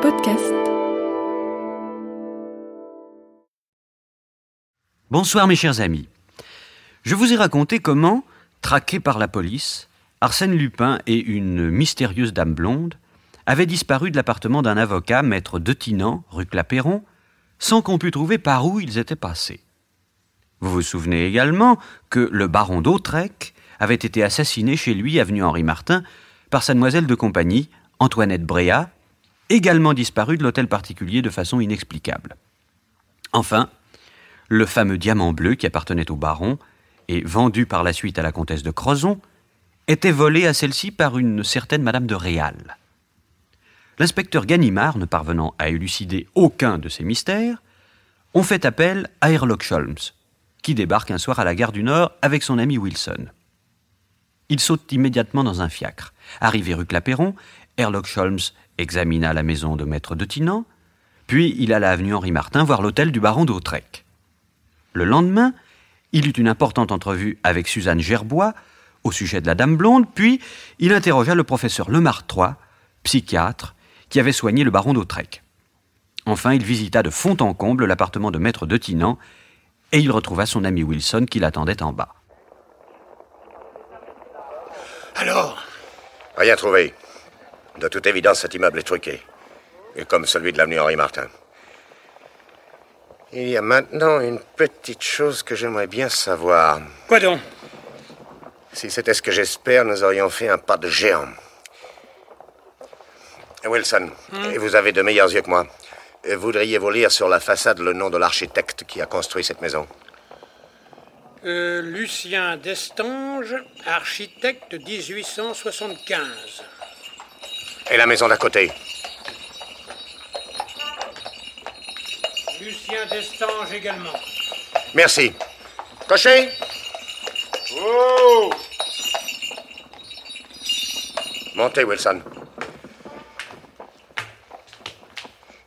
Podcast. Bonsoir mes chers amis. Je vous ai raconté comment, traqués par la police, Arsène Lupin et une mystérieuse dame blonde avaient disparu de l'appartement d'un avocat, maître Detinant, rue Clapeyron, sans qu'on pût trouver par où ils étaient passés. Vous vous souvenez également que le baron d'Hautrec avait été assassiné chez lui, avenue Henri-Martin, par sa demoiselle de compagnie, Antoinette Bréat, également disparue de l'hôtel particulier de façon inexplicable. Enfin, le fameux diamant bleu qui appartenait au baron et vendu par la suite à la comtesse de Crozon était volé à celle-ci par une certaine madame de Réal. L'inspecteur Ganimard, ne parvenant à élucider aucun de ces mystères, on fait appel à Sherlock Holmes, qui débarque un soir à la gare du Nord avec son ami Wilson. Il saute immédiatement dans un fiacre. Arrivé rue Clapeyron, Sherlock Holmes examina la maison de maître Detinant, puis il alla à l'avenue Henri-Martin voir l'hôtel du baron d'Hautrec. Le lendemain, il eut une importante entrevue avec Suzanne Gerbois au sujet de la dame blonde, puis il interrogea le professeur Lemartrois, psychiatre, qui avait soigné le baron d'Hautrec. Enfin, il visita de fond en comble l'appartement de maître Detinant et il retrouva son ami Wilson qui l'attendait en bas. Alors ? Rien trouvé. De toute évidence, cet immeuble est truqué. Et comme celui de l'avenue Henri-Martin. Il y a maintenant une petite chose que j'aimerais bien savoir. Quoi donc ? Si c'était ce que j'espère, nous aurions fait un pas de géant. Wilson, vous avez de meilleurs yeux que moi. Voudriez-vous lire sur la façade le nom de l'architecte qui a construit cette maison ? Lucien Destange, architecte 1875. Et la maison d'à côté ? Lucien Destange également. Merci. Cocher ? Oh ! Montez, Wilson.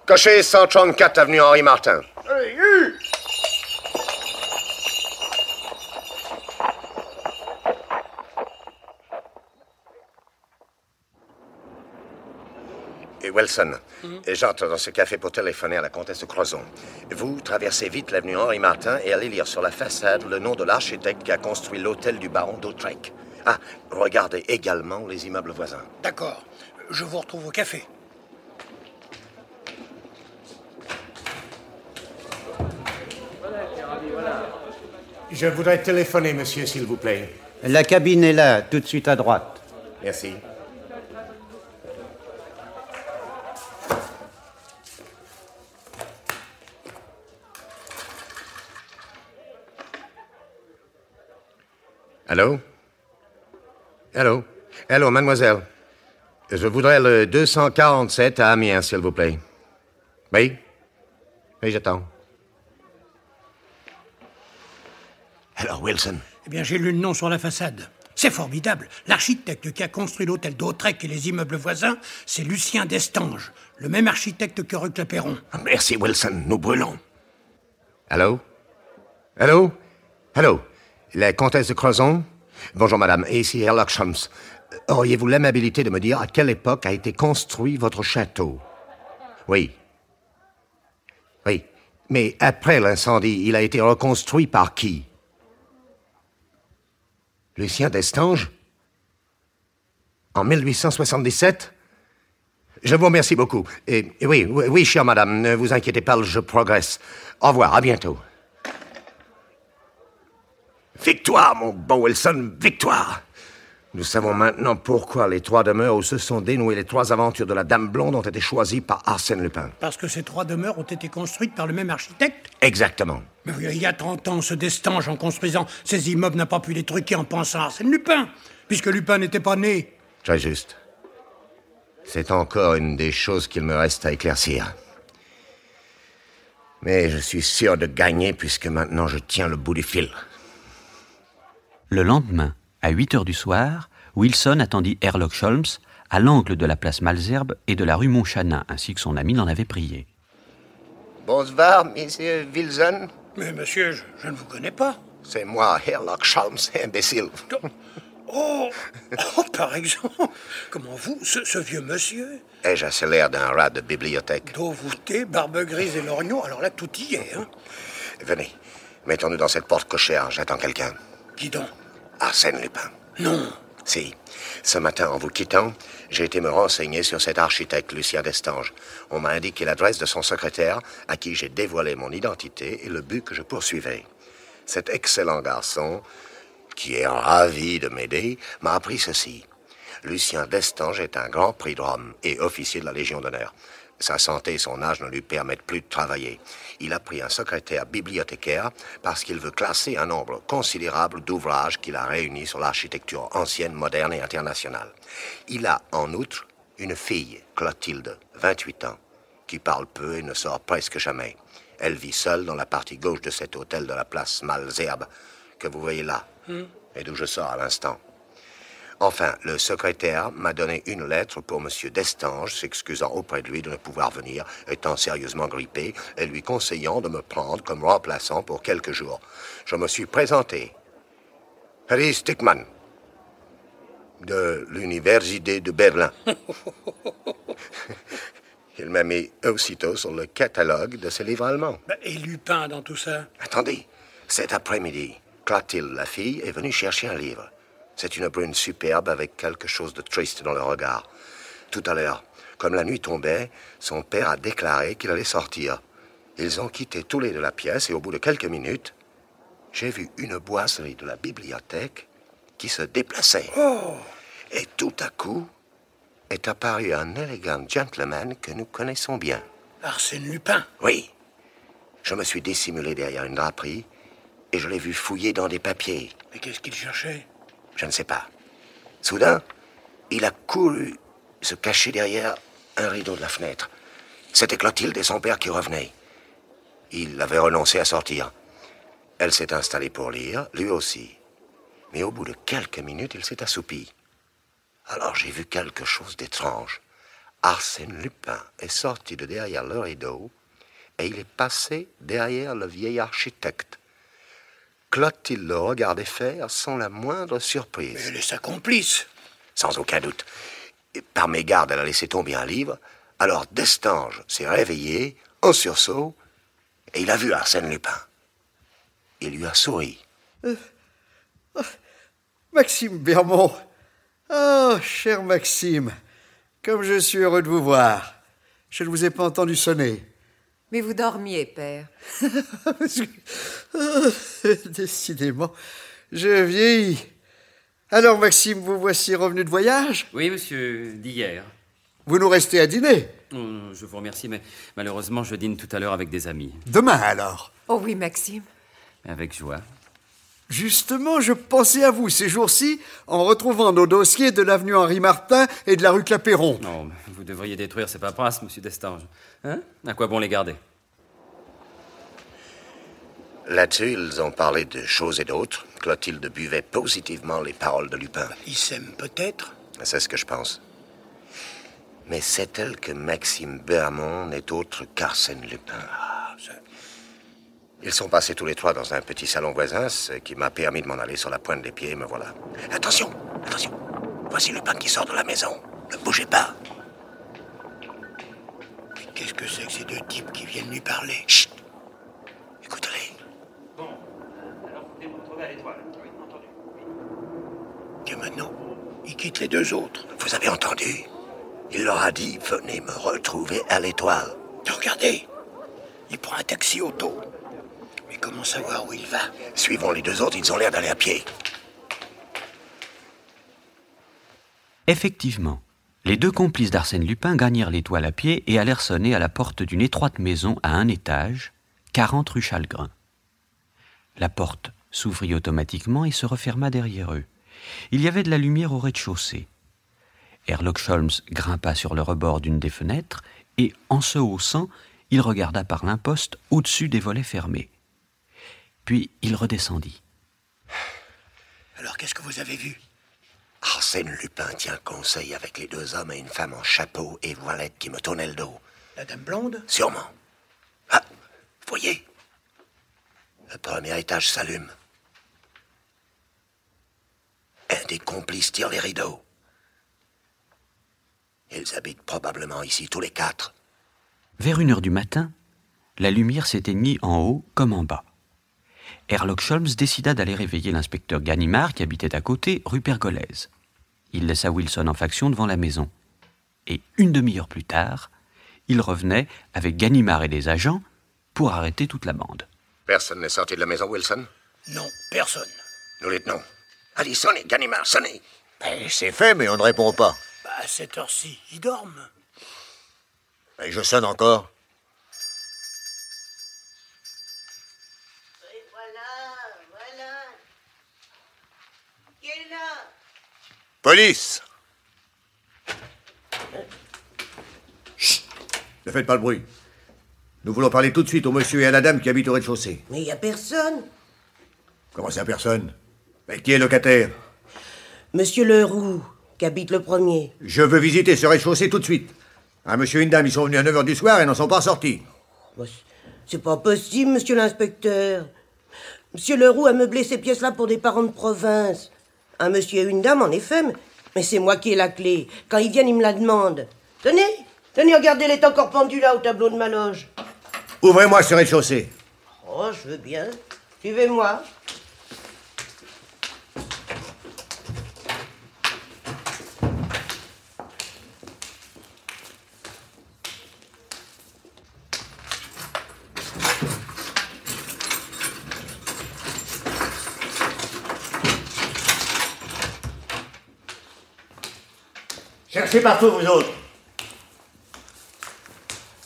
Cocher 134 avenue Henri-Martin. Et Wilson, j'entre dans ce café pour téléphoner à la comtesse de Crozon. Vous traversez vite l'avenue Henri-Martin et allez lire sur la façade le nom de l'architecte qui a construit l'hôtel du baron d'Hautrec. Ah, regardez également les immeubles voisins. D'accord. Je vous retrouve au café. Je voudrais téléphoner, monsieur, s'il vous plaît. La cabine est là, tout de suite à droite. Merci. Allô? Allô? Allô, mademoiselle. Je voudrais le 247 à Amiens, s'il vous plaît. Oui? Oui, j'attends. Alors, Wilson? Eh bien, j'ai lu le nom sur la façade. C'est formidable. L'architecte qui a construit l'hôtel d'Hautrec et les immeubles voisins, c'est Lucien Destange, le même architecte que rue Clapeyron. Merci, Wilson. Nous brûlons. Allô? Allô? Allô? La comtesse de Crozon? Bonjour, madame. Et ici Sherlock Holmes. Auriez-vous l'amabilité de me dire à quelle époque a été construit votre château? Oui. Oui. Mais après l'incendie, il a été reconstruit par qui? Lucien Destange? En 1877? Je vous remercie beaucoup. Et oui, chère madame, ne vous inquiétez pas, je progresse. Au revoir, à bientôt. Victoire, mon bon Wilson, victoire! Nous savons maintenant pourquoi les 3 demeures où se sont dénouées les 3 aventures de la Dame Blonde ont été choisies par Arsène Lupin. Parce que ces 3 demeures ont été construites par le même architecte? Exactement. Mais il y a 30 ans, ce Destange, en construisant ces immeubles, n'a pas pu les truquer en pensant à Arsène Lupin, puisque Lupin n'était pas né. Très juste. C'est encore une des choses qu'il me reste à éclaircir. Mais je suis sûr de gagner, puisque maintenant je tiens le bout du fil. Le lendemain, à 8h du soir, Wilson attendit Sherlock Holmes à l'angle de la place Malesherbes et de la rue Montchanin, ainsi que son ami l'en avait prié. Bonsoir, monsieur Wilson. Mais monsieur, je ne vous connais pas. C'est moi, Sherlock Holmes, imbécile. Oh, par exemple, comment vous, ce vieux monsieur, Ai-je assez l'air d'un rat de bibliothèque? dos voûté, barbe grise et lorgnon, alors là, tout y est, hein. Venez, mettons-nous dans cette porte cochère, j'attends quelqu'un. Qui donc? Arsène Lupin. Non. Si. Ce matin, en vous quittant, j'ai été me renseigner sur cet architecte, Lucien Destange. On m'a indiqué l'adresse de son secrétaire, à qui j'ai dévoilé mon identité et le but que je poursuivais. Cet excellent garçon, qui est ravi de m'aider, m'a appris ceci. Lucien Destange est un grand prix de Rome et officier de la Légion d'honneur. Sa santé et son âge ne lui permettent plus de travailler. Il a pris un secrétaire bibliothécaire parce qu'il veut classer un nombre considérable d'ouvrages qu'il a réunis sur l'architecture ancienne, moderne et internationale. Il a, en outre, une fille, Clotilde, 28 ans, qui parle peu et ne sort presque jamais. Elle vit seule dans la partie gauche de cet hôtel de la place Malesherbes, que vous voyez là, et d'où je sors à l'instant. Enfin, le secrétaire m'a donné une lettre pour M. Destange, s'excusant auprès de lui de ne pouvoir venir, étant sérieusement grippé, et lui conseillant de me prendre comme remplaçant pour quelques jours. Je me suis présenté. Harry Stickman, de l'Université de Berlin. Il m'a mis aussitôt sur le catalogue de ses livres allemands. Et Lupin dans tout ça? Attendez, cet après-midi, Clotilde, la fille, est venue chercher un livre. C'est une brune superbe avec quelque chose de triste dans le regard. Tout à l'heure, comme la nuit tombait, son père a déclaré qu'il allait sortir. Ils ont quitté tous les deux la pièce et au bout de quelques minutes, j'ai vu une boiserie de la bibliothèque qui se déplaçait. Oh! Et tout à coup, est apparu un élégant gentleman que nous connaissons bien. Arsène Lupin? Oui. Je me suis dissimulé derrière une draperie et je l'ai vu fouiller dans des papiers. Mais qu'est-ce qu'il cherchait? Je ne sais pas. Soudain, il a couru se cacher derrière un rideau de la fenêtre. C'était Clotilde et son père qui revenaient. Il avait renoncé à sortir. Elle s'est installée pour lire, lui aussi. Mais au bout de quelques minutes, il s'est assoupi. Alors j'ai vu quelque chose d'étrange. Arsène Lupin est sorti de derrière le rideau et il est passé derrière le vieil architecte. Clotilde le regardait faire sans la moindre surprise. Mais elle est sa complice. Sans aucun doute. Et par mégarde, elle a laissé tomber un livre. Alors Destange s'est réveillé, en sursaut, et il a vu Arsène Lupin. Il lui a souri. Maxime Bermond. Oh, cher Maxime, comme je suis heureux de vous voir. Je ne vous ai pas entendu sonner. Mais vous dormiez, père. Décidément, je vieillis. Alors, Maxime, vous voici revenu de voyage? Oui, monsieur, d'hier. Vous nous restez à dîner? Je vous remercie, mais malheureusement, je dîne tout à l'heure avec des amis. Demain, alors? Oh oui, Maxime. Avec joie. Justement, je pensais à vous ces jours-ci en retrouvant nos dossiers de l'avenue Henri-Martin et de la rue Clapeyron. Non, vous devriez détruire ces paperasses, monsieur Destange. Hein? À quoi bon les garder? Là-dessus, ils ont parlé de choses et d'autres. Clotilde buvait positivement les paroles de Lupin. Ils s'aiment peut-être? C'est ce que je pense. Mais sait-elle que Maxime Bermond n'est autre qu'Arsène Lupin? Ah, ça... Ils sont passés tous les trois dans un petit salon voisin, ce qui m'a permis de m'en aller sur la pointe des pieds, me voilà. Attention, attention. Voici Lupin qui sort de la maison. Ne bougez pas. Mais qu'est-ce que c'est que ces deux types qui viennent lui parler? Chut. Écoutez-les. Bon, alors vous vous retrouver à l'étoile. Oui, entendu. Et maintenant, il quitte les deux autres. Vous avez entendu? Il leur a dit, venez me retrouver à l'étoile. Regardez, il prend un taxi auto. Mais comment savoir où il va? Suivons les deux autres, ils ont l'air d'aller à pied. Effectivement, les deux complices d'Arsène Lupin gagnèrent l'étoile à pied et allèrent sonner à la porte d'une étroite maison à un étage, 40 rue Chalgrin. La porte s'ouvrit automatiquement et se referma derrière eux. Il y avait de la lumière au rez-de-chaussée. Herlock Sholmes grimpa sur le rebord d'une des fenêtres et, en se haussant, il regarda par l'imposte au-dessus des volets fermés. Puis il redescendit. Alors qu'est-ce que vous avez vu? Arsène Lupin tient conseil avec les deux hommes et une femme en chapeau et voilette qui me tournaient le dos. La dame blonde? Sûrement. Ah, voyez, le premier étage s'allume. Un des complices tire les rideaux. Ils habitent probablement ici tous les 4. Vers 1 heure du matin, la lumière s'éteignit en haut comme en bas. Herlock Sholmes décida d'aller réveiller l'inspecteur Ganimard qui habitait à côté, rue Pergolèse. Il laissa Wilson en faction devant la maison. Et 1 demi-heure plus tard, il revenait avec Ganimard et des agents pour arrêter toute la bande. Personne n'est sorti de la maison, Wilson? Non, personne. Nous, lieutenant. Allez, sonnez, Ganimard, sonnez. C'est fait, mais on ne répond pas. À cette heure-ci, ils dorment. Et je sonne encore. Et voilà. Qui est là? Police! Chut! Ne faites pas le bruit. Nous voulons parler tout de suite au monsieur et à la dame qui habitent au rez-de-chaussée. Mais il n'y a personne. Comment ça, personne? Mais qui est locataire? Monsieur Leroux, qui habite le premier. Je veux visiter ce rez-de-chaussée tout de suite. Un monsieur et une dame, ils sont venus à 9h du soir et n'en sont pas sortis. Bah, c'est pas possible, monsieur l'inspecteur. Monsieur Leroux a meublé ces pièces-là pour des parents de province. Un monsieur et une dame, en effet, mais c'est moi qui ai la clé. Quand ils viennent, ils me la demandent. Tenez, regardez, elle est encore pendue là au tableau de ma loge. Ouvrez-moi ce rez-de-chaussée. Oh, je veux bien. Suivez-moi. Cherchez partout, vous autres.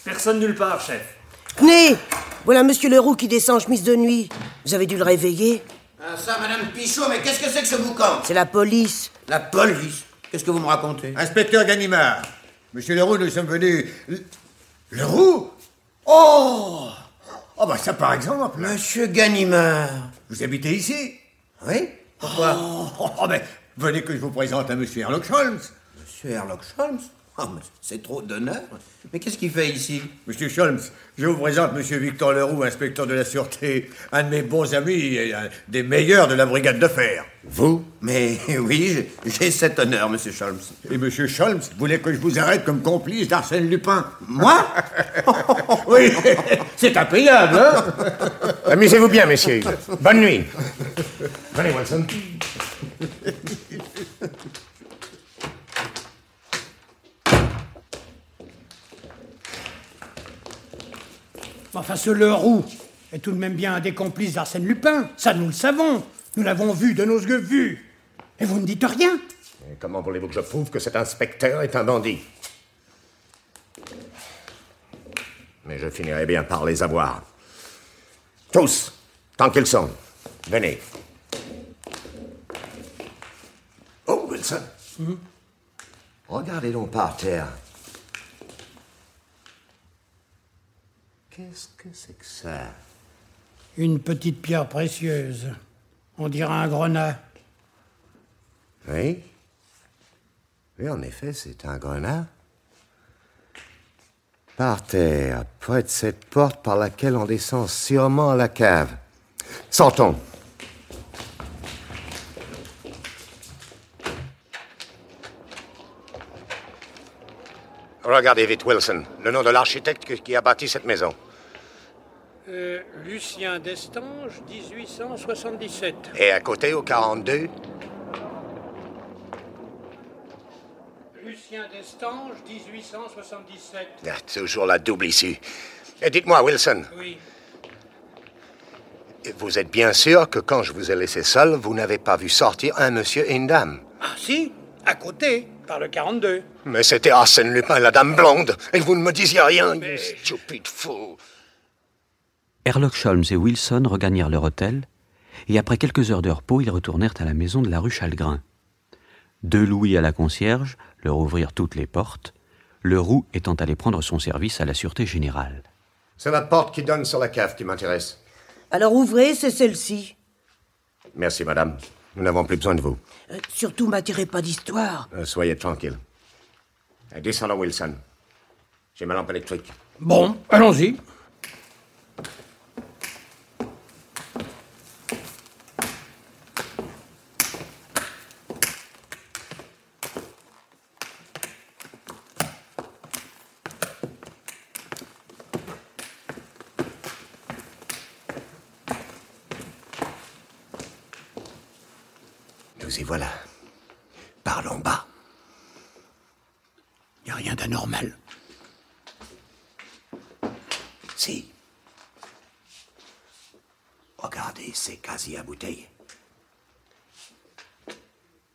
Personne nulle part, chef. Tenez, voilà monsieur Leroux qui descend en chemise de nuit. Vous avez dû le réveiller. Ah ça, madame Pichot, mais qu'est-ce que c'est que ce boucan? C'est la police. La police? Qu'est-ce que vous me racontez? Inspecteur Ganimard. Monsieur Leroux, nous sommes venus... Leroux? Oh! Oh, bah ça, par exemple. Monsieur Ganimard. Vous habitez ici? Oui? Pourquoi? Ben, venez que je vous présente à monsieur Herlock Sholmes. Monsieur Herlock Sholmes? Oh, mais c'est trop d'honneur. Mais qu'est-ce qu'il fait ici? Monsieur Sholmes, je vous présente monsieur Victor Leroux, inspecteur de la Sûreté, un de mes bons amis et un des meilleurs de la brigade de fer. Vous? Mais oui, j'ai cet honneur, monsieur Sholmes. Et monsieur Sholmes voulait que je vous arrête comme complice d'Arsène Lupin. Moi? Oui, c'est impayable, hein? Amusez-vous bien, messieurs. Bonne nuit. Venez, Wilson. Enfin, ce Leroux est tout de même bien un des complices d'Arsène Lupin. Ça, nous le savons. Nous l'avons vu de nos yeux vus. Et vous ne dites rien. Et comment voulez-vous que je prouve que cet inspecteur est un bandit? Mais je finirai bien par les avoir. Tous, tant qu'ils sont. Venez. Oh, Wilson. Regardez donc par terre. Qu'est-ce que c'est que ça? Une petite pierre précieuse. On dirait un grenat. Oui. Oui, en effet, c'est un grenat. Par terre, près de cette porte par laquelle on descend sûrement à la cave. Sortons. Regardez vite, Wilson, le nom de l'architecte qui a bâti cette maison. Lucien Destange, 1877. Et à côté, au 42? Lucien Destange, 1877. Ah, toujours la double issue. Et dites-moi, Wilson. Oui. Vous êtes bien sûr que quand je vous ai laissé seul, vous n'avez pas vu sortir un monsieur et une dame? Ah si, à côté, par le 42. Mais c'était Arsène Lupin et la dame blonde, et vous ne me disiez rien, you stupide fou. Herlock Sholmes et Wilson regagnèrent leur hôtel, et après quelques heures de repos, ils retournèrent à la maison de la rue Chalgrin. 2 louis à la concierge leur ouvrirent toutes les portes, Leroux étant allé prendre son service à la Sûreté Générale. C'est la porte qui donne sur la cave qui m'intéresse. Alors ouvrez, c'est celle-ci. Merci, madame. Nous n'avons plus besoin de vous. Surtout, m'attirez pas d'histoire. Soyez tranquille. Descendons, Wilson. J'ai ma lampe électrique. Bon, allons-y. Nous y voilà. Parlons bas. Il n'y a rien d'anormal. Si. Regardez ces casiers à bouteilles.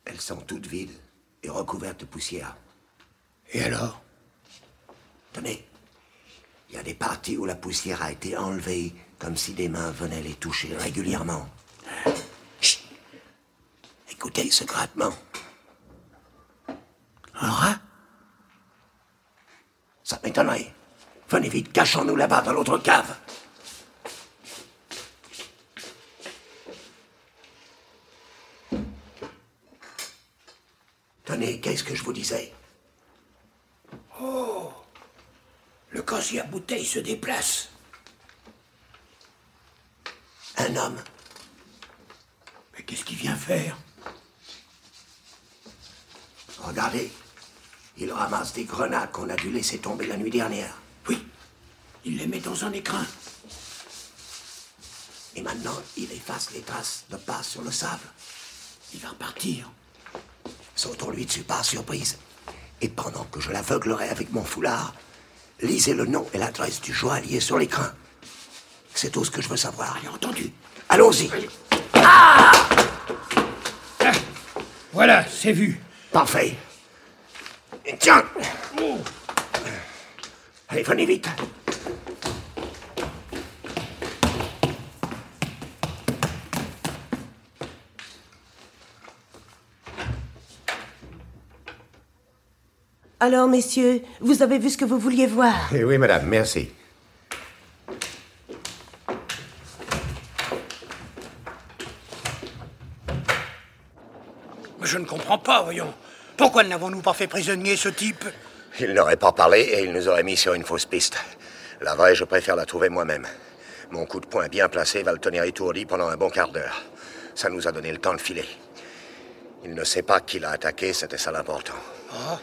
Elles sont toutes vides et recouvertes de poussière. Et alors? Tenez, il y a des parties où la poussière a été enlevée, comme si des mains venaient les toucher régulièrement. Chut! Écoutez ce grattement. Un rat? Ça m'étonnerait. Venez vite, cachons-nous là-bas dans l'autre cave. Tenez, qu'est-ce que je vous disais? Oh! Le casier à bouteilles se déplace. Un homme. Mais qu'est-ce qu'il vient faire? Regardez. Il ramasse des grenades qu'on a dû laisser tomber la nuit dernière. Oui. Il les met dans un écrin. Et maintenant, il efface les traces de pas sur le sable. Il va repartir. Sautons-lui dessus par surprise. Et pendant que je l'aveuglerai avec mon foulard, lisez le nom et l'adresse du joaillier sur l'écrin. C'est tout ce que je veux savoir. J'ai entendu. Allons-y. Voilà, c'est vu. Parfait. Tiens. Allez, venez vite. Alors, messieurs, vous avez vu ce que vous vouliez voir? Eh oui, madame, merci. Mais je ne comprends pas, voyons. Pourquoi n'avons-nous pas fait prisonnier ce type? Il n'aurait pas parlé et il nous aurait mis sur une fausse piste. La vraie, je préfère la trouver moi-même. Mon coup de poing bien placé va le tenir étourdi pendant un bon quart d'heure. Ça nous a donné le temps de filer. Il ne sait pas qui l'a attaqué, c'était ça l'important. Ah.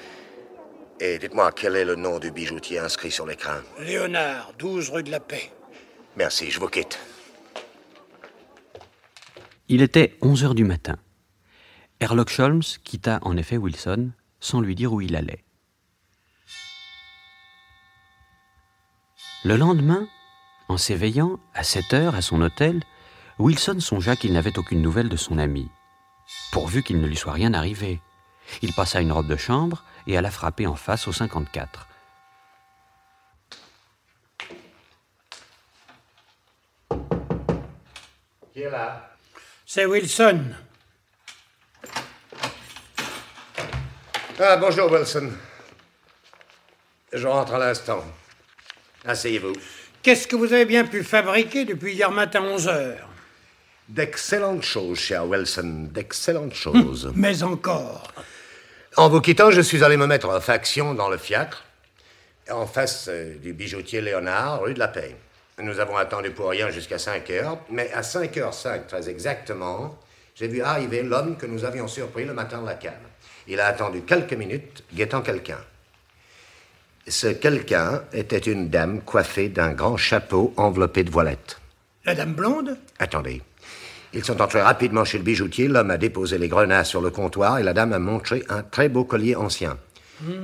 Et dites-moi, quel est le nom du bijoutier inscrit sur l'écrin? Léonard, 12 rue de la Paix. Merci, je vous quitte. Il était 11 heures du matin. Sherlock Holmes quitta en effet Wilson sans lui dire où il allait. Le lendemain, en s'éveillant à 7 heures à son hôtel, Wilson songea qu'il n'avait aucune nouvelle de son ami, pourvu qu'il ne lui soit rien arrivé. Il passa une robe de chambre et alla frapper en face au 54. Qui est là? C'est Wilson. Ah, bonjour, Wilson. Je rentre à l'instant. Asseyez-vous. Qu'est-ce que vous avez bien pu fabriquer depuis hier matin 11 heures? D'excellentes choses, cher Wilson, d'excellentes choses. Mais encore. En vous quittant, je suis allé me mettre en faction dans le fiacre, en face du bijoutier Léonard, rue de la Paix. Nous avons attendu pour rien jusqu'à 5 heures, mais à 5h05, très exactement, j'ai vu arriver l'homme que nous avions surpris le matin de la cave. Il a attendu quelques minutes, guettant quelqu'un. Ce quelqu'un était une dame coiffée d'un grand chapeau enveloppé de voilettes. La dame blonde? Attendez. Ils sont entrés rapidement chez le bijoutier, l'homme a déposé les grenades sur le comptoir et la dame a montré un très beau collier ancien.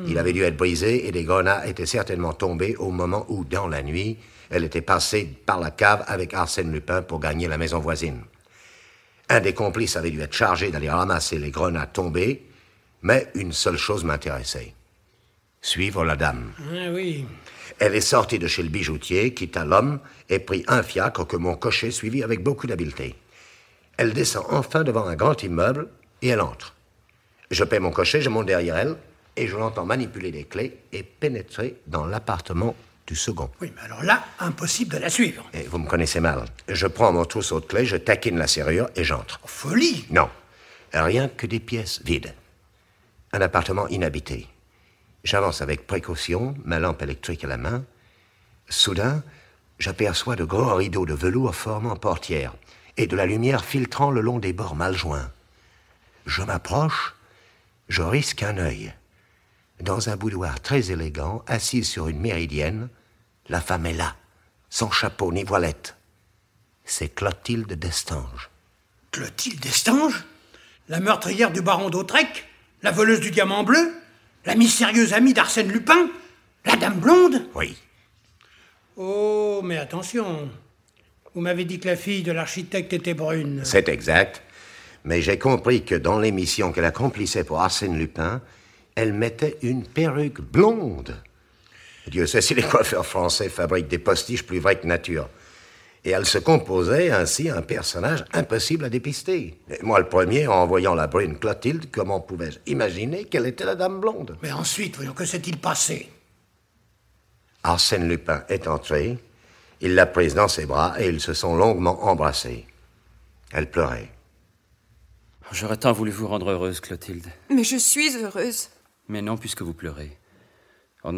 Il avait dû être brisé et les grenades étaient certainement tombées au moment où, dans la nuit, elle était passée par la cave avec Arsène Lupin pour gagner la maison voisine. Un des complices avait dû être chargé d'aller ramasser les grenades tombées, mais une seule chose m'intéressait. Suivre la dame. Ah oui. Elle est sortie de chez le bijoutier, quitta l'homme et prit un fiacre que mon cocher suivit avec beaucoup d'habileté. Elle descend enfin devant un grand immeuble et elle entre. Je paie mon cocher, je monte derrière elle et je l'entends manipuler les clés et pénétrer dans l'appartement du second. Oui, mais alors là, impossible de la suivre. Et vous me connaissez mal. Je prends mon trousseau de clés, je taquine la serrure et j'entre. Folie! Non. Rien que des pièces vides. Un appartement inhabité. J'avance avec précaution, ma lampe électrique à la main. Soudain, j'aperçois de grands rideaux de velours formant portière et de la lumière filtrant le long des bords mal joints. Je m'approche, je risque un œil. Dans un boudoir très élégant, assise sur une méridienne, la femme est là, sans chapeau ni voilette. C'est Clotilde Destange. Clotilde Destange? La meurtrière du baron d'Autrec? La voleuse du diamant bleu? La mystérieuse amie d'Arsène Lupin? La dame blonde? Oui. Oh, mais attention. Vous m'avez dit que la fille de l'architecte était brune. C'est exact. Mais j'ai compris que dans l'émission qu'elle accomplissait pour Arsène Lupin, elle mettait une perruque blonde. Dieu sait si les coiffeurs français fabriquent des postiches plus vrais que nature. Et elle se composait ainsi un personnage impossible à dépister. Et moi, le premier, en voyant la brune Clotilde, comment pouvais-je imaginer qu'elle était la dame blonde? Mais ensuite, voyons, que s'est-il passé? Arsène Lupin est entré, il l'a prise dans ses bras et ils se sont longuement embrassés. Elle pleurait. J'aurais tant voulu vous rendre heureuse, Clotilde. Mais je suis heureuse. Mais non, puisque vous pleurez. Oh,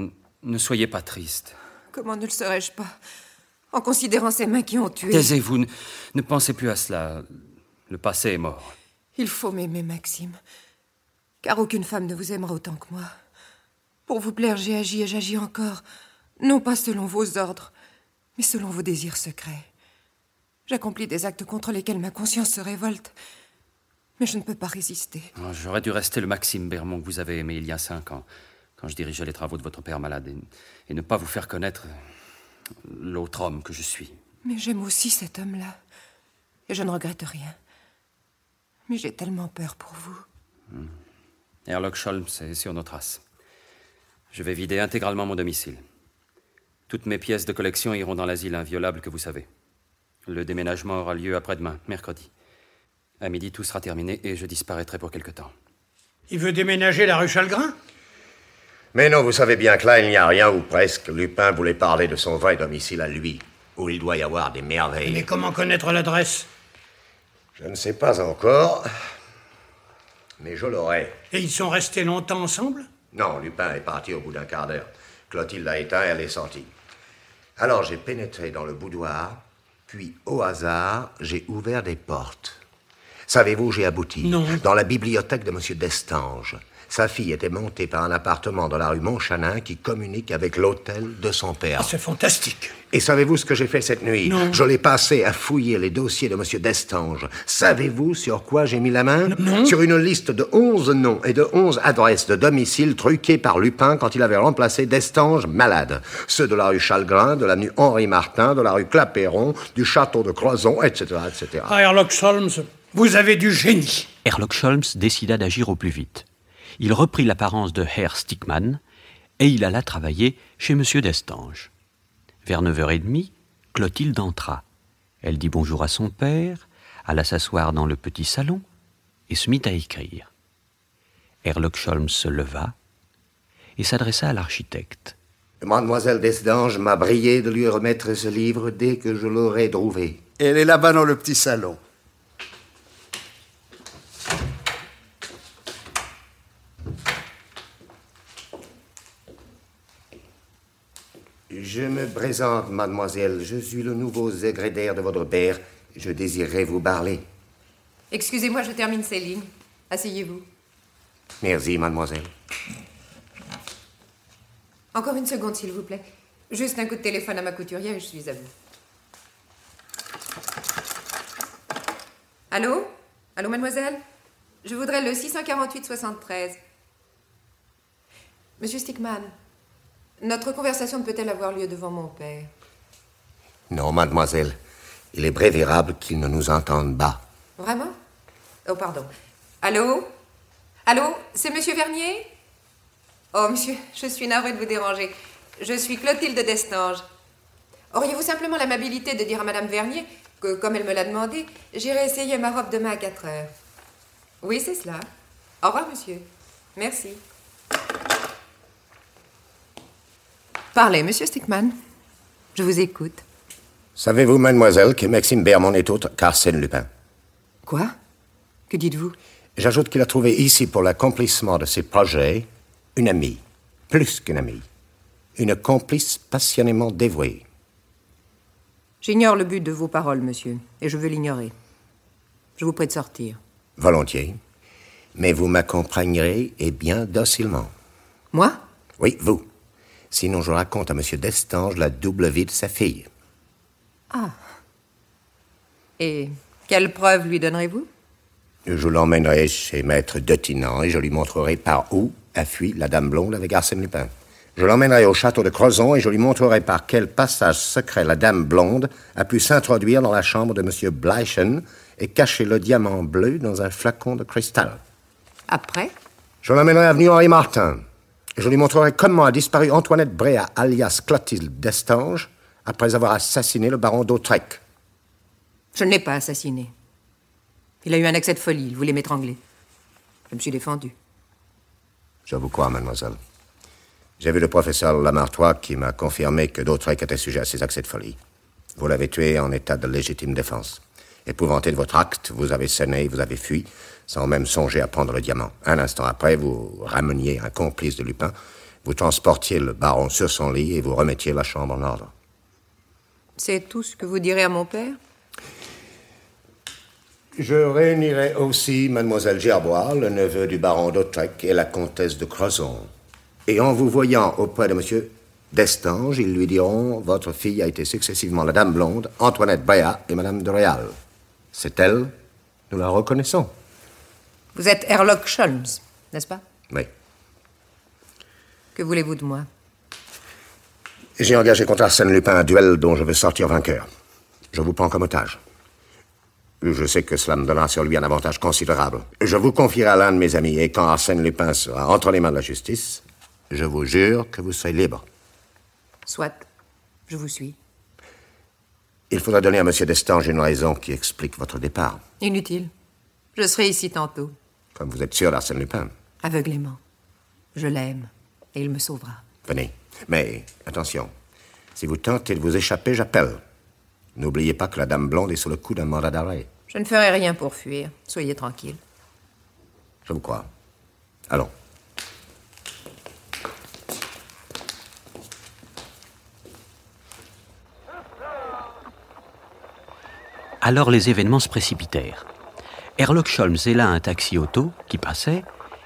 ne soyez pas triste. Comment ne le serais-je pas, en considérant ces mains qui ont tué? Taisez-vous, ne pensez plus à cela. Le passé est mort. Il faut m'aimer, Maxime. Car aucune femme ne vous aimera autant que moi. Pour vous plaire, j'ai agi et j'agis encore. Non pas selon vos ordres, mais selon vos désirs secrets. J'accomplis des actes contre lesquels ma conscience se révolte. Mais je ne peux pas résister. Oh, j'aurais dû rester le Maxime Bermond que vous avez aimé il y a 5 ans, quand je dirigeais les travaux de votre père malade, et ne pas vous faire connaître l'autre homme que je suis. Mais j'aime aussi cet homme-là. Et je ne regrette rien. Mais j'ai tellement peur pour vous. Herlock Sholmes est sur nos traces. Je vais vider intégralement mon domicile. Toutes mes pièces de collection iront dans l'asile inviolable que vous savez. Le déménagement aura lieu après-demain, mercredi. À midi, tout sera terminé et je disparaîtrai pour quelque temps. Il veut déménager la rue Chalgrin? Mais non, vous savez bien que là, il n'y a rien, ou presque. Lupin voulait parler de son vrai domicile à lui, où il doit y avoir des merveilles. Mais comment connaître l'adresse? Je ne sais pas encore, mais je l'aurai. Et ils sont restés longtemps ensemble? Non, Lupin est parti au bout d'un quart d'heure. Clotilde l'a éteint et elle est sortie. Alors j'ai pénétré dans le boudoir, puis au hasard, j'ai ouvert des portes. Savez-vous, j'ai abouti. Non. Dans la bibliothèque de M. Destange. Sa fille était montée par un appartement dans la rue Montchanin qui communique avec l'hôtel de son père. Ah, c'est fantastique. Et savez-vous ce que j'ai fait cette nuit? Non. Je l'ai passé à fouiller les dossiers de M. Destange. Savez-vous sur quoi j'ai mis la main? Non. Sur une liste de 11 noms et de 11 adresses de domicile truquées par Lupin quand il avait remplacé Destange malade. Ceux de la rue Chalgrin, de l'avenue Henri Martin, de la rue Clapeyron, du château de Crozon, etc., etc. Ah, Herlock Sholmes, vous avez du génie. Herlock Sholmes décida d'agir au plus vite. Il reprit l'apparence de Herr Stickmann et il alla travailler chez M. Destange. Vers 9h30, Clotilde entra. Elle dit bonjour à son père, alla s'asseoir dans le petit salon et se mit à écrire. Herlock Sholmes se leva et s'adressa à l'architecte. Mademoiselle Destange m'a brillé de lui remettre ce livre dès que je l'aurai trouvé. Elle est là-bas dans le petit salon. Je me présente, mademoiselle. Je suis le nouveau secrétaire de votre père. Je désirerais vous parler. Excusez-moi, je termine ces lignes. Asseyez-vous. Merci, mademoiselle. Encore une seconde, s'il vous plaît. Juste un coup de téléphone à ma couturière et je suis à vous. Allô? Allô, mademoiselle? Je voudrais le 648-73. Monsieur Stickmann, notre conversation ne peut-elle avoir lieu devant mon père? Non, mademoiselle. Il est préférable qu'il ne nous entende pas. Vraiment? Oh, pardon. Allô? Allô? C'est monsieur Vernier? Oh, monsieur, je suis navrée de vous déranger. Je suis Clotilde Destange. Auriez-vous simplement l'amabilité de dire à madame Vernier que, comme elle me l'a demandé, j'irai essayer ma robe demain à 4 heures? Oui, c'est cela. Au revoir, monsieur. Merci. Parlez, monsieur Stickmann. Je vous écoute. Savez-vous, mademoiselle, que Maxime Bermond n'est autre qu'Arsène Lupin? Quoi? Que dites-vous? J'ajoute qu'il a trouvé ici, pour l'accomplissement de ses projets, une amie. Plus qu'une amie. Une complice passionnément dévouée. J'ignore le but de vos paroles, monsieur, et je veux l'ignorer. Je vous prie de sortir. Volontiers. Mais vous m'accompagnerez, et bien docilement. Moi? Oui, vous. Sinon, je raconte à M. Destange la double vie de sa fille. Ah. Et quelle preuve lui donnerez-vous? Je l'emmènerai chez Maître Detinan et je lui montrerai par où a fui la Dame Blonde avec Arsène Lupin. Je l'emmènerai au château de Crozon et je lui montrerai par quel passage secret la Dame Blonde a pu s'introduire dans la chambre de M. Bleichen et cacher le diamant bleu dans un flacon de cristal. Après? Je l'emmènerai à avenue Henri Martin. Je lui montrerai comment a disparu Antoinette Bréhat, alias Clotilde Destange, après avoir assassiné le baron d'Hautrec. Je ne l'ai pas assassiné. Il a eu un accès de folie, il voulait m'étrangler. Je me suis défendu. Je vous crois, mademoiselle. J'ai vu le professeur Lamartois qui m'a confirmé que d'Hautrec était sujet à ces accès de folie. Vous l'avez tué en état de légitime défense. Épouvanté de votre acte, vous avez sonné, vous avez fui, sans même songer à prendre le diamant. Un instant après, vous rameniez un complice de Lupin, vous transportiez le baron sur son lit et vous remettiez la chambre en ordre. C'est tout ce que vous direz à mon père? Je réunirai aussi mademoiselle Gerbois, le neveu du baron d'Hautrec, et la comtesse de Crozon. Et en vous voyant auprès de monsieur Destange, ils lui diront « Votre fille a été successivement la Dame Blonde, Antoinette Bréhat et madame de Réal. C'est elle, nous la reconnaissons. » Vous êtes Herlock Sholmes, n'est-ce pas? Oui. Que voulez-vous de moi? J'ai engagé contre Arsène Lupin un duel dont je veux sortir vainqueur. Je vous prends comme otage. Je sais que cela me donnera sur lui un avantage considérable. Je vous confierai à l'un de mes amis, et quand Arsène Lupin sera entre les mains de la justice, je vous jure que vous serez libre. Soit. Je vous suis. Il faudra donner à M. Destange une raison qui explique votre départ. Inutile. Je serai ici tantôt. Comme vous êtes sûr d'Arsène Lupin. Aveuglément. Je l'aime, et il me sauvera. Venez. Mais, attention. Si vous tentez de vous échapper, j'appelle. N'oubliez pas que la Dame Blonde est sous le coup d'un mandat d'arrêt. Je ne ferai rien pour fuir. Soyez tranquille. Je vous crois. Allons. Alors les événements se précipitèrent. Herlock Sholmes héla un taxi-auto qui passait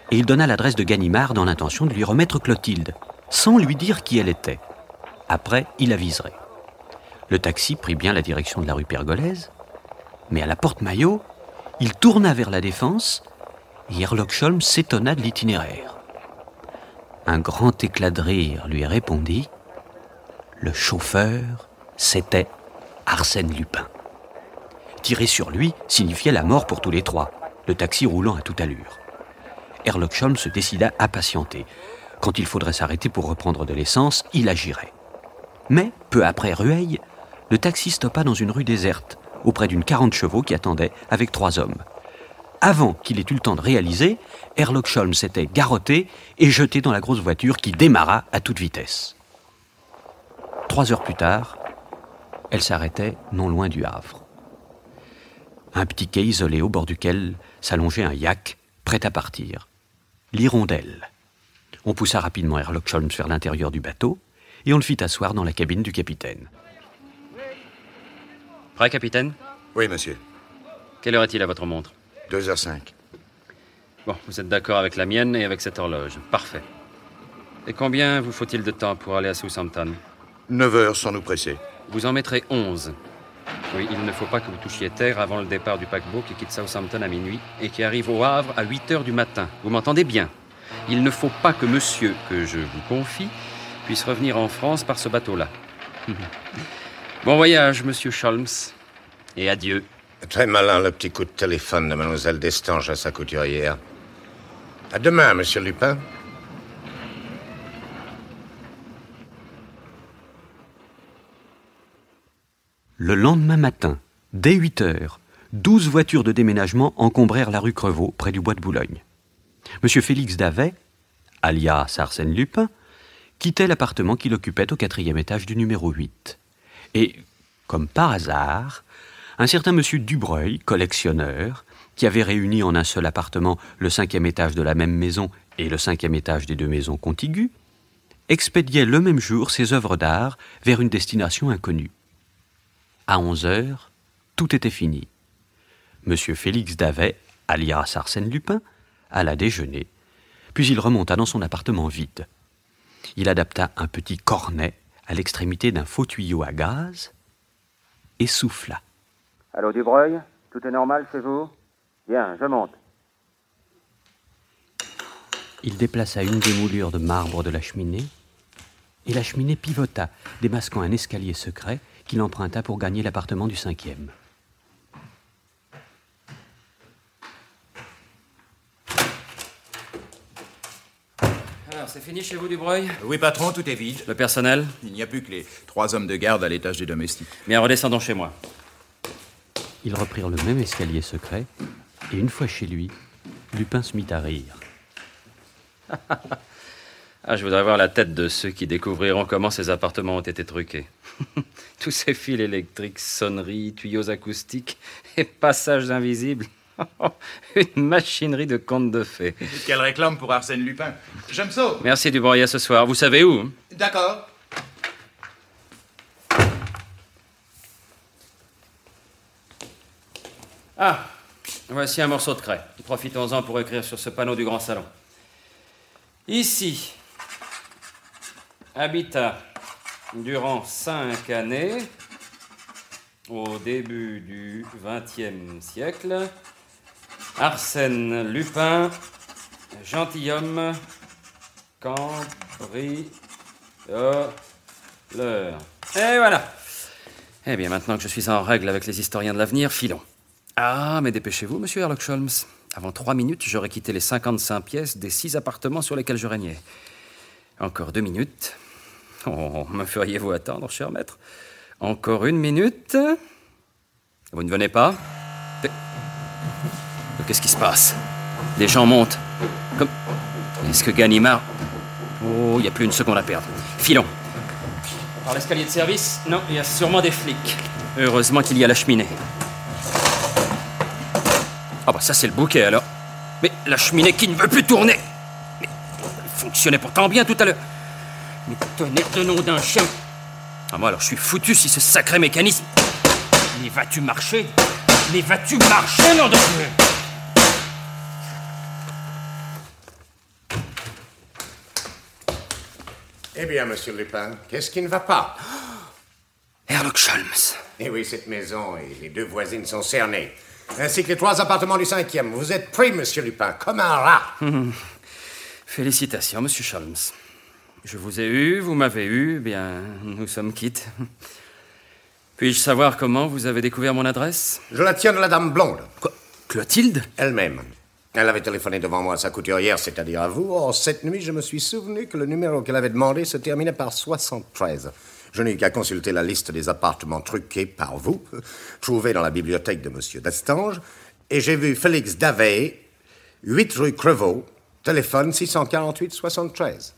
et il donna l'adresse de Ganimard dans l'intention de lui remettre Clotilde, sans lui dire qui elle était. Après, il aviserait. Le taxi prit bien la direction de la rue Pergolèse, mais à la porte-Maillot, il tourna vers la Défense et Herlock Sholmes s'étonna de l'itinéraire. Un grand éclat de rire lui répondit. Le chauffeur, c'était Arsène Lupin. Tirer sur lui signifiait la mort pour tous les trois, le taxi roulant à toute allure. Herlock Sholmes se décida à patienter. Quand il faudrait s'arrêter pour reprendre de l'essence, il agirait. Mais, peu après Rueil, le taxi stoppa dans une rue déserte, auprès d'une 40 chevaux qui attendait avec 3 hommes. Avant qu'il ait eu le temps de réaliser, Herlock Sholmes s'était garrotté et jeté dans la grosse voiture qui démarra à toute vitesse. 3 heures plus tard, elle s'arrêtait non loin du Havre. Un petit quai isolé au bord duquel s'allongeait un yacht prêt à partir. L'Hirondelle. On poussa rapidement Herlock Sholmes vers l'intérieur du bateau et on le fit asseoir dans la cabine du capitaine. Prêt, capitaine? Oui, monsieur. Quelle heure est-il à votre montre? 2h05. Bon, vous êtes d'accord avec la mienne et avec cette horloge. Parfait. Et combien vous faut-il de temps pour aller à Southampton? 9h sans nous presser. Vous en mettrez 11. Oui, il ne faut pas que vous touchiez terre avant le départ du paquebot qui quitte Southampton à minuit et qui arrive au Havre à 8h du matin. Vous m'entendez bien? Il ne faut pas que monsieur, que je vous confie, puisse revenir en France par ce bateau-là. Bon voyage, monsieur Sholmes, et adieu. Très malin, le petit coup de téléphone de mademoiselle Destange à sa couturière. À demain, monsieur Lupin. Le lendemain matin, dès 8h, 12 voitures de déménagement encombrèrent la rue Crevaux, près du bois de Boulogne. Monsieur Félix Davet, alias Arsène Lupin, quittait l'appartement qu'il occupait au 4e étage du numéro 8. Et, comme par hasard, un certain monsieur Dubreuil, collectionneur, qui avait réuni en un seul appartement le 5e étage de la même maison et le 5e étage des 2 maisons contiguës, expédiait le même jour ses œuvres d'art vers une destination inconnue. À 11h, tout était fini. Monsieur Félix Davet, alias Arsène Lupin, alla déjeuner, puis il remonta dans son appartement vide. Il adapta un petit cornet à l'extrémité d'un faux tuyau à gaz et souffla. Allô Dubreuil, tout est normal chez vous? Bien, je monte. Il déplaça une des moulures de marbre de la cheminée, et la cheminée pivota, démasquant un escalier secret qu'il emprunta pour gagner l'appartement du 5e. Alors, c'est fini chez vous, Dubreuil? Oui, patron, tout est vide. Le personnel? Il n'y a plus que les 3 hommes de garde à l'étage des domestiques. Bien, redescendons chez moi. Ils reprirent le même escalier secret, et une fois chez lui, Lupin se mit à rire. Ah, je voudrais voir la tête de ceux qui découvriront comment ces appartements ont été truqués. Tous ces fils électriques, sonneries, tuyaux acoustiques et passages invisibles. Une machinerie de conte de fées. Quelle réclame pour Arsène Lupin. Je me sauve. Merci Dubreuil, à ce soir. Vous savez où, hein? D'accord. Ah, voici un morceau de craie. Profitons-en pour écrire sur ce panneau du grand salon. Ici, habita durant 5 années, au début du XXe siècle, Arsène Lupin, gentilhomme, cambrioleur. Et voilà. Eh bien, maintenant que je suis en règle avec les historiens de l'avenir, filons. Ah, mais dépêchez-vous, monsieur Sherlock Holmes. Avant 3 minutes, j'aurais quitté les 55 pièces des 6 appartements sur lesquels je régnais. Encore 2 minutes. Oh, me feriez-vous attendre, cher maître? Encore 1 minute. Vous ne venez pas? Qu'est-ce qui se passe? Les gens montent. Comme... Est-ce que Ganimard... Oh, il n'y a plus 1 seconde à perdre. Filons. Par l'escalier de service? Non, il y a sûrement des flics. Heureusement qu'il y a la cheminée. Ah bah ça c'est le bouquet alors. Mais la cheminée qui ne veut plus tourner. Mais elle fonctionnait pourtant bien tout à l'heure. Mais tonnerre de nom d'un chien. Ah moi alors je suis foutu si ce sacré mécanisme... Mais vas-tu marcher? Mais vas-tu marcher, nom de Dieu? Eh bien, monsieur Lupin, qu'est-ce qui ne va pas? Sherlock Holmes. Eh oui, cette maison et les 2 voisines sont cernées. Ainsi que les 3 appartements du 5e. Vous êtes pris, monsieur Lupin, comme un rat. Félicitations, monsieur Holmes. Je vous ai eu, vous m'avez eu, bien, nous sommes quittes. Puis-je savoir comment vous avez découvert mon adresse? Je la tiens de la dame blonde. Quoi? Clotilde? Elle-même. Elle avait téléphoné devant moi à sa couturière, c'est-à-dire à vous. Or, cette nuit, je me suis souvenu que le numéro qu'elle avait demandé se terminait par 73. Je n'ai eu qu'à consulter la liste des appartements truqués par vous, trouvés dans la bibliothèque de M. Destange, et j'ai vu Félix Davet, 8 rue Crevaux, téléphone 648-73.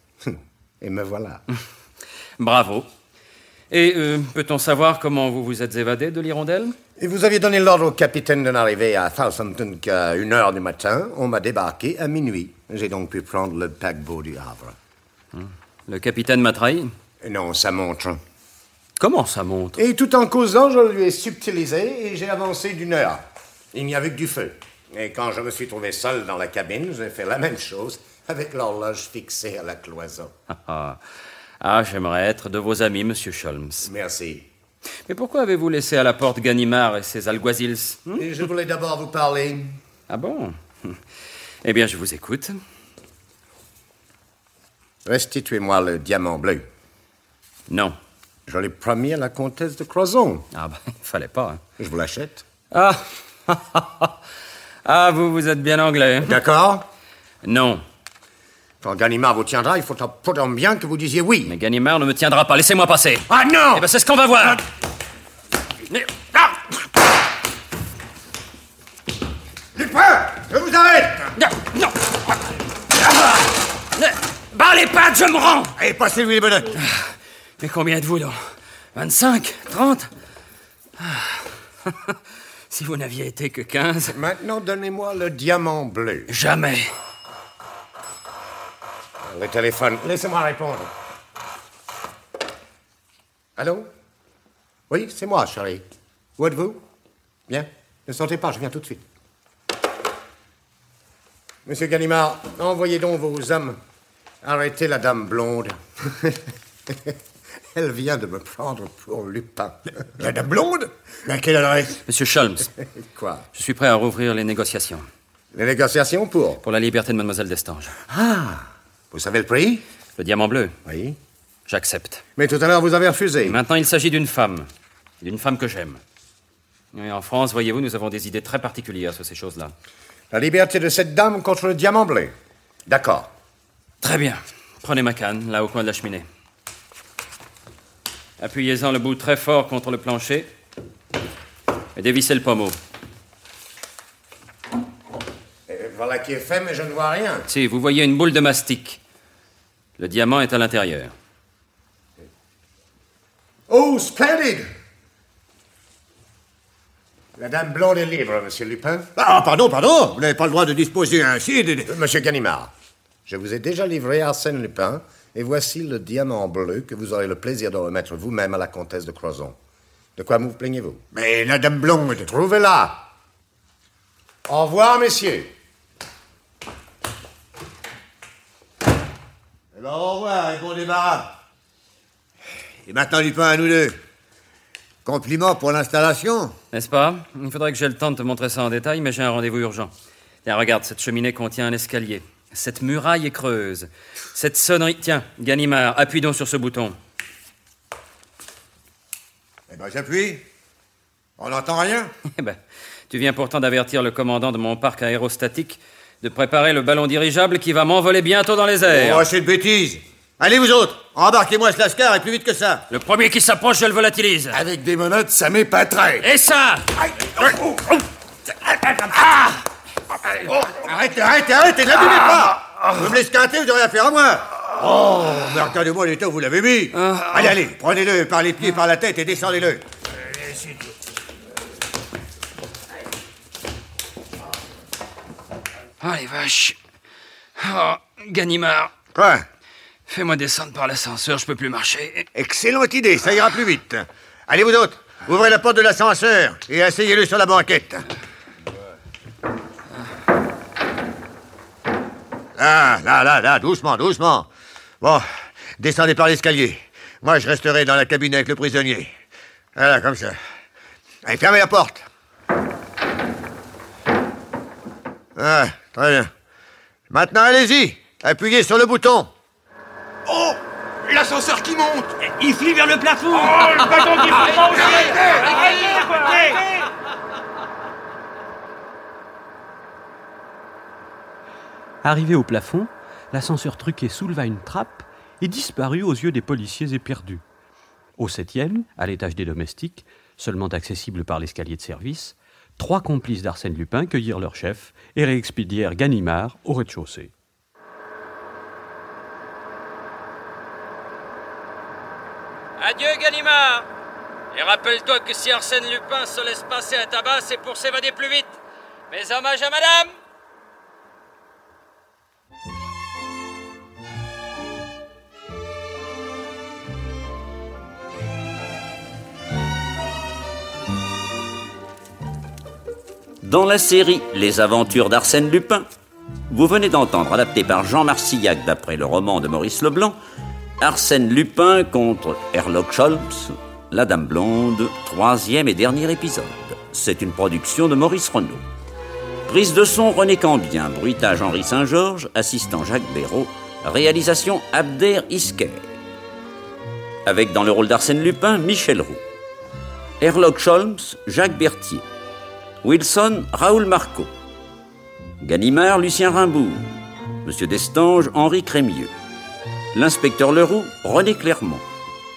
Et me voilà. Bravo. Et peut-on savoir comment vous vous êtes évadé de l'Hirondelle? Et vous aviez donné l'ordre au capitaine de n'arriver à Southampton qu'à 1h du matin. On m'a débarqué à minuit. J'ai donc pu prendre le paquebot du Havre. Le capitaine m'a trahi? Non, sa montre. Comment sa montre? Et tout en causant, je lui ai subtilisé et j'ai avancé d'1 heure. Il n'y avait que du feu. Et quand je me suis trouvé seul dans la cabine, j'ai fait la même chose avec l'horloge fixée à la cloison. Ah, j'aimerais être de vos amis, monsieur Holmes. Merci. Mais pourquoi avez-vous laissé à la porte Ganimard et ses alguazils? Et je voulais d'abord vous parler. Ah bon? Eh bien, je vous écoute. Restituez-moi le diamant bleu. Non. Je l'ai promis à la comtesse de Crozon. Ah ben, il fallait pas. Hein. Je vous l'achète. Ah. Ah, vous êtes bien anglais. Hein? D'accord. Non. Quand Ganimard vous tiendra, il faut pourtant bien que vous disiez oui. Mais Ganimard ne me tiendra pas. Laissez-moi passer. Ah non! Eh ben, c'est ce qu'on va voir. Mais... Ah! Lupin! Je vous arrête! Non! Bas les pattes, je me rends! Allez, passez-lui les menottes. Mais combien êtes-vous, là? 25? 30? Si vous n'aviez été que 15... Maintenant, donnez-moi le diamant bleu. Jamais. Le téléphone. Laissez-moi répondre. Allô? Oui, c'est moi, chérie. Où êtes-vous? Bien. Ne sortez pas, je viens tout de suite. Monsieur Ganimard, envoyez donc vos hommes arrêter la dame blonde. Elle vient de me prendre pour Lupin. La dame blonde? À quelle adresse? Monsieur Sholmes. Quoi? Je suis prêt à rouvrir les négociations. Les négociations pour? Pour la liberté de mademoiselle Destange. Ah! Vous savez le prix? Le diamant bleu. Oui. J'accepte. Mais tout à l'heure, vous avez refusé. Et maintenant, il s'agit d'une femme. D'une femme que j'aime. Et en France, voyez-vous, nous avons des idées très particulières sur ces choses-là. La liberté de cette dame contre le diamant bleu. D'accord. Très bien. Prenez ma canne, là, au coin de la cheminée. Appuyez-en le bout très fort contre le plancher. Et dévissez le pommeau. Voilà qui est fait, mais je ne vois rien. Si, vous voyez une boule de mastic. Le diamant est à l'intérieur. Oh, splendide! La dame blonde est libre, monsieur Lupin. Ah, pardon. Vous n'avez pas le droit de disposer ainsi de... Monsieur Ganimard, je vous ai déjà livré Arsène Lupin, et voici le diamant bleu que vous aurez le plaisir de remettre vous-même à la comtesse de Crozon. De quoi vous plaignez-vous? Mais la dame blonde... Trouvez-la! Au revoir, messieurs. Eh ben, au revoir et bon débarras. Et maintenant, Lupin, à nous deux. Compliment pour l'installation. N'est-ce pas? Il faudrait que j'aie le temps de te montrer ça en détail, mais j'ai un rendez-vous urgent. Tiens, regarde, cette cheminée contient un escalier. Cette muraille est creuse. Cette sonnerie... Tiens, Ganimard, appuie donc sur ce bouton. Eh ben, j'appuie. On n'entend rien. Eh ben, tu viens pourtant d'avertir le commandant de mon parc aérostatique de préparer le ballon dirigeable qui va m'envoler bientôt dans les airs. Oh, c'est de bêtises. Allez, vous autres, embarquez-moi ce lascar et plus vite que ça. Le premier qui s'approche, je le volatilise. Avec des menottes, ça m'épaterait. Et ça? Arrêtez, n'abusez pas. Vous me l'esquintez, vous aurez affaire à moi. Oh, mais regardez-moi l'état où vous l'avez mis. Allez, prenez-le par les pieds, par la tête et descendez-le. Oh, les vaches. Oh, Ganimard. Quoi? Fais-moi descendre par l'ascenseur, je peux plus marcher. Excellente idée, ça ira plus vite. Allez, vous autres, ouvrez la porte de l'ascenseur et asseyez-le sur la banquette. Ah, là, doucement. Bon, descendez par l'escalier. Moi, je resterai dans la cabine avec le prisonnier. Voilà, comme ça. Allez, fermez la porte. Ah, très bien. Maintenant, allez-y, appuyez sur le bouton. Oh! L'ascenseur qui monte! Il file vers le plafond! Oh, le bâton qui monte aussi! Arrêtez! Arrivé au plafond, l'ascenseur truqué souleva une trappe et disparut aux yeux des policiers éperdus. Au 7e, à l'étage des domestiques, seulement accessible par l'escalier de service, 3 complices d'Arsène Lupin cueillirent leur chef et réexpédièrent Ganimard au rez-de-chaussée. Adieu, Ganimard. Et rappelle-toi que si Arsène Lupin se laisse passer un tabac, c'est pour s'évader plus vite. Mes hommages à madame. Dans la série Les aventures d'Arsène Lupin, vous venez d'entendre, adapté par Jean Marcillac d'après le roman de Maurice Leblanc, Arsène Lupin contre Sherlock Holmes, la Dame Blonde, 3e et dernier épisode. C'est une production de Maurice Renaud. Prise de son René Cambien, bruitage Henri Saint-Georges, assistant Jacques Béraud, réalisation Abder Isker. Avec dans le rôle d'Arsène Lupin, Michel Roux. Sherlock Holmes, Jacques Berthier. Wilson, Raoul Marceau. Ganimard, Lucien Rimbourg. Monsieur Destange, Henri Crémieux. L'inspecteur Leroux, René Clermont.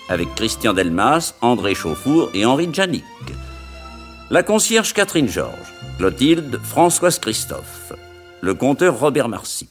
Avec Christian Delmas, André Chauffour et Henri Djanik. La concierge Catherine Georges. Clotilde, Françoise Christophe. Le conteur Robert Marcy.